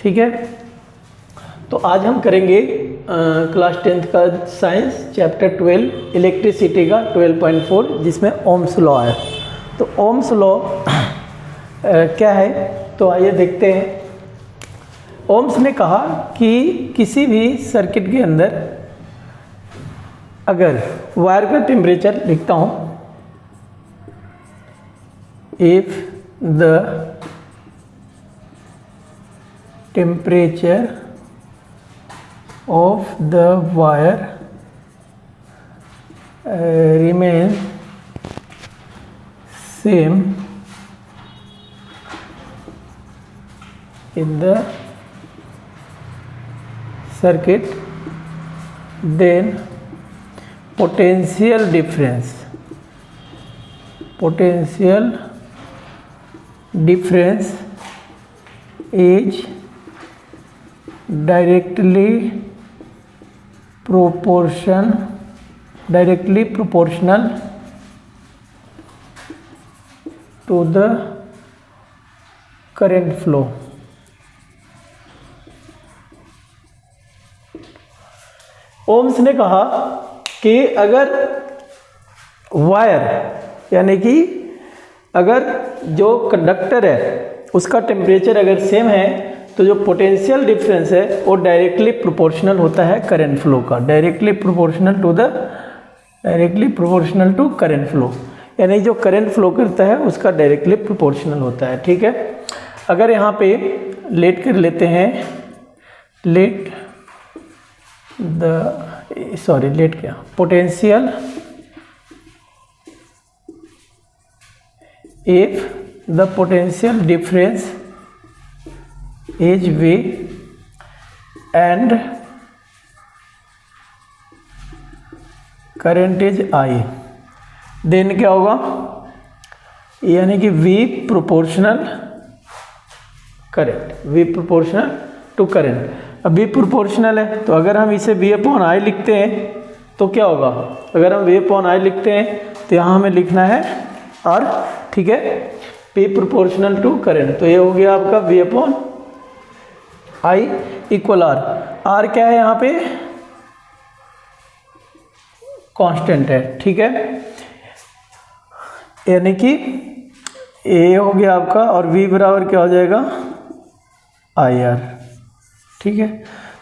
ठीक है। तो आज हम करेंगे क्लास 10th का साइंस चैप्टर 12 इलेक्ट्रिसिटी का 12.4 जिसमें ओम्स लॉ है। तो ओम्स लॉ क्या है, तो आइए देखते हैं। ओम्स ने कहा कि किसी भी सर्किट के अंदर अगर वायर का टेम्परेचर लिखता हूँ, if the temperature of the wire remains same in the circuit, then potential difference is directly proportional to the current flow। Ohm's ने कहा कि अगर वायर यानी कि अगर जो कंडक्टर है उसका टेम्परेचर अगर सेम है तो जो पोटेंशियल डिफरेंस है वो डायरेक्टली प्रोपोर्शनल होता है करंट फ्लो का, directly proportional to current flow, यानी जो करंट फ्लो करता है उसका डायरेक्टली प्रोपोर्शनल होता है। ठीक है। अगर यहाँ पे लेट कर लेते हैं, potential if the potential difference is V and current is I, then क्या होगा, यानी कि V प्रोपोर्शनल टू करंट। अब V प्रोपोर्शनल है तो अगर हम इसे V अपॉन I लिखते हैं तो क्या होगा, अगर हम V अपॉन I लिखते हैं तो यहाँ हमें लिखना है R। ठीक है, P प्रोपोर्शनल टू करंट, तो ये हो गया आपका V upon I equal R। R क्या है यहाँ पे, कांस्टेंट है। ठीक है, यानी कि A हो गया आपका और V बराबर क्या हो जाएगा IR। ठीक है,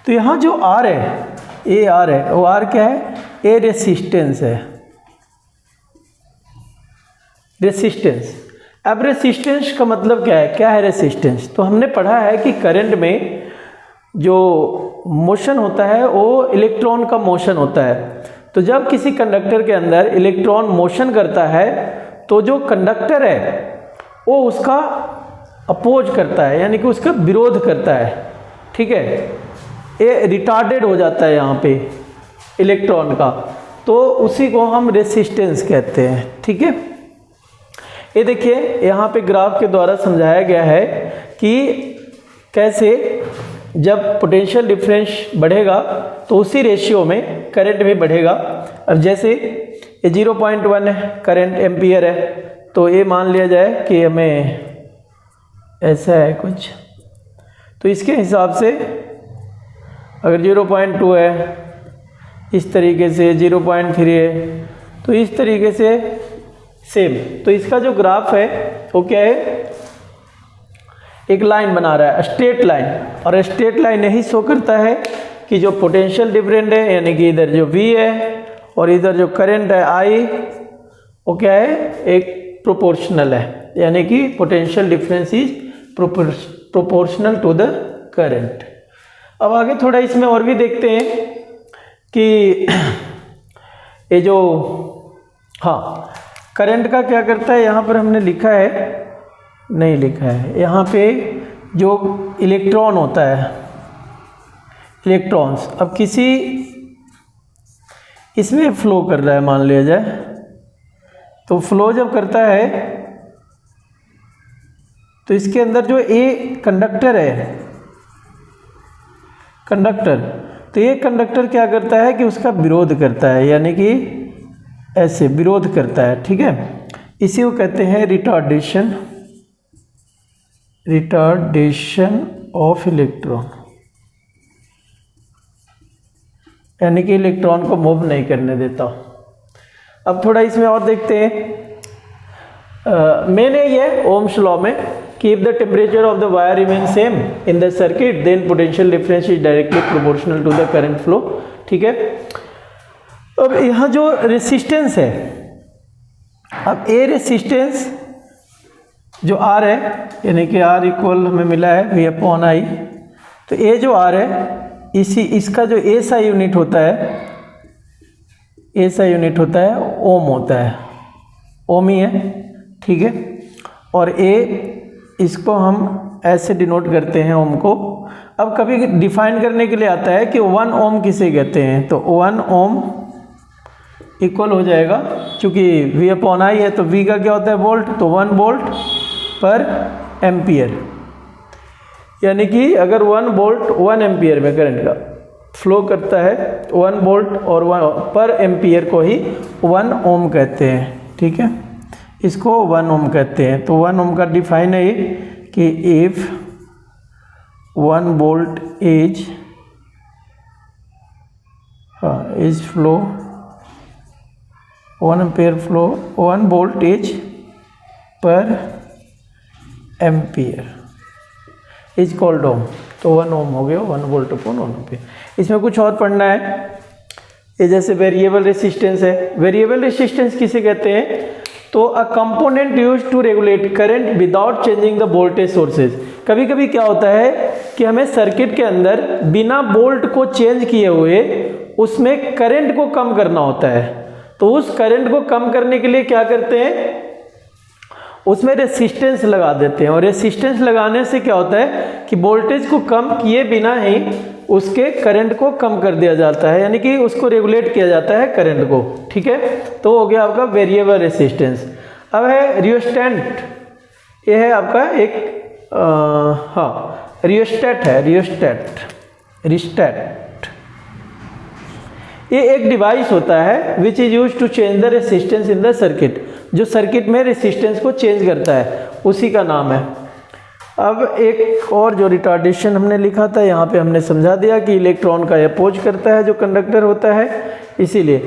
तो यहाँ जो R है, A R है, वो R क्या है, A रेसिस्टेंस है, रेसिस्टेंस। अब रेसिस्टेंस का मतलब क्या है रेसिस्टेंस, तो हमने पढ़ा है कि करंट में जो मोशन होता है वो इलेक्ट्रॉन का मोशन होता है। तो जब किसी कंडक्टर के अंदर इलेक्ट्रॉन मोशन करता है तो जो कंडक्टर है वो उसका अपोज करता है, यानी कि उसका विरोध करता है। ठीक है, ये रिटार्डेड हो जाता है यहाँ पे इलेक्ट्रॉन का, तो उसी को हम रेसिस्टेंस कहते हैं। ठीक है, ये देखिए यहाँ पे ग्राफ के द्वारा समझाया गया है कि कैसे जब पोटेंशियल डिफरेंस बढ़ेगा तो उसी रेशियो में करंट भी बढ़ेगा। अब जैसे ये 0.1 है, करंट एम्पियर है, तो ये मान लिया जाए कि हमें ऐसा है कुछ, तो इसके हिसाब से अगर 0.2 है, इस तरीके से 0.3 है, तो इस तरीके से सेम। तो इसका जो ग्राफ है वो क्या है, एक लाइन बना रहा है, स्ट्रेट लाइन, और स्ट्रेट लाइन यही शो करता है कि जो पोटेंशियल डिफरेंट है, यानी कि इधर जो V है और इधर जो करंट है I, वो क्या है, एक प्रोपोर्शनल है, यानी कि potential difference is proportional to the current. अब आगे थोड़ा इसमें और भी देखते हैं कि ये जो करंट का क्या करता है, यहाँ पर हमने लिखा है, नहीं लिखा है, यहाँ पे जो इलेक्ट्रॉन होता है, इलेक्ट्रॉन्स, अब किसी इसमें फ्लो कर रहा है मान लिया जाए, तो फ्लो जब करता है तो इसके अंदर जो ए कंडक्टर है, तो ये कंडक्टर क्या करता है कि उसका विरोध करता है, यानी कि ऐसे विरोध करता है। ठीक है, इसी को कहते हैं रिटार्डेशन ऑफ इलेक्ट्रॉन, यानी कि इलेक्ट्रॉन को मूव नहीं करने देता। अब थोड़ा इसमें और देखते हैं। मेन है ये ओम्स लॉ में कि if the temperature of the wire remain same in the circuit then potential difference is directly proportional to the current flow. ठीक है, अब यहाँ जो रेसिस्टेंस है, अब ए रेसिस्टेंस जो आर है, यानी कि आर इक्वल हमें मिला है वी अपॉन आई, तो ए जो आर है इसका जो एसआई यूनिट होता है, एसआई यूनिट होता है ओम होता है, ओम ही है। ठीक है, और ए इसको हम ऐसे डिनोट करते हैं ओम को। अब कभी डिफाइन करने के लिए आता है कि 1 ओम किसे कहते हैं, तो 1 ओम इक्वल हो जाएगा, क्योंकि V अपॉन आई है तो V का क्या होता है वोल्ट, तो 1 वोल्ट पर एम्पियर, यानी कि अगर 1 वोल्ट 1 एम्पियर में करंट का फ्लो करता है, 1 वोल्ट और 1 पर एम्पियर को ही 1 ओम कहते हैं। ठीक है, इसको 1 ओम कहते हैं। तो 1 ओम का डिफाइन है ये कि if 1 volt is flow 1 ampere flow 1 volt is पर एम्पियर इज कॉल्ड ओम। तो 1 ओम हो गया 1 वोल्ट अपॉन 1 एम्पियर। इसमें कुछ और पढ़ना है, ये जैसे वेरिएबल रेसिस्टेंस है। वेरिएबल रेसिस्टेंस किसे कहते हैं, तो a component use to regulate current without changing the voltage sources. कभी कभी क्या होता है कि हमें सर्किट के अंदर बिना वोल्ट को चेंज किए हुए उसमें करंट को कम करना होता है, तो उस करंट को कम करने के लिए क्या करते हैं, उसमें रेसिस्टेंस लगा देते हैं। और रेसिस्टेंस लगाने से क्या होता है कि वोल्टेज को कम किए बिना ही उसके करंट को कम कर दिया जाता है, यानी कि उसको रेगुलेट किया जाता है करंट को। ठीक है, तो हो गया आपका वेरिएबल रेसिस्टेंस। अब है रियोस्टेट, ये है आपका एक रियोस्टेट है, रियोस्टेट ये एक डिवाइस होता है which is use to change the resistance in the circuit, जो सर्किट में रेसिस्टेंस को चेंज करता है, उसी का नाम है। अब एक और जो रिटार्डेशन हमने लिखा था, यहाँ पे हमने समझा दिया कि इलेक्ट्रॉन का अपोज करता है जो कंडक्टर होता है, इसीलिए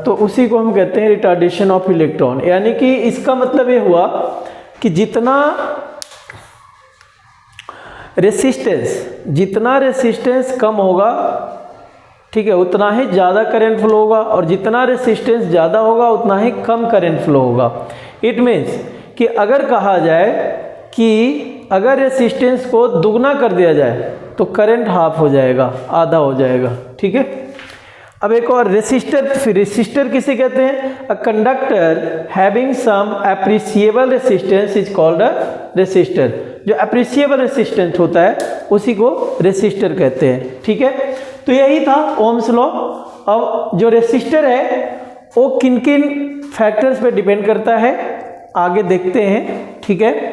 तो उसी को हम कहते हैं रिटार्डेशन ऑफ इलेक्ट्रॉन। यानी कि इसका मतलब ये हुआ कि जितना रेसिस्टेंस कम होगा, ठीक है, उतना ही ज़्यादा करंट फ्लो होगा, और जितना रेसिस्टेंस ज़्यादा होगा उतना ही कम करंट फ्लो होगा। इट मीन्स कि अगर कहा जाए कि अगर रेसिस्टेंस को दुगना कर दिया जाए तो करंट हाफ हो जाएगा, आधा हो जाएगा। ठीक है, अब एक और रेसिस्टर किसे कहते हैं, a conductor having some appreciable resistance is called a resistor. जो एप्रिसिएबल रेसिस्टेंस होता है उसी को रेसिस्टर कहते हैं। ठीक है, तो यही था ओम्स लॉ। अब जो रेसिस्टर है वो किन किन फैक्टर्स पे डिपेंड करता है आगे देखते हैं। ठीक है,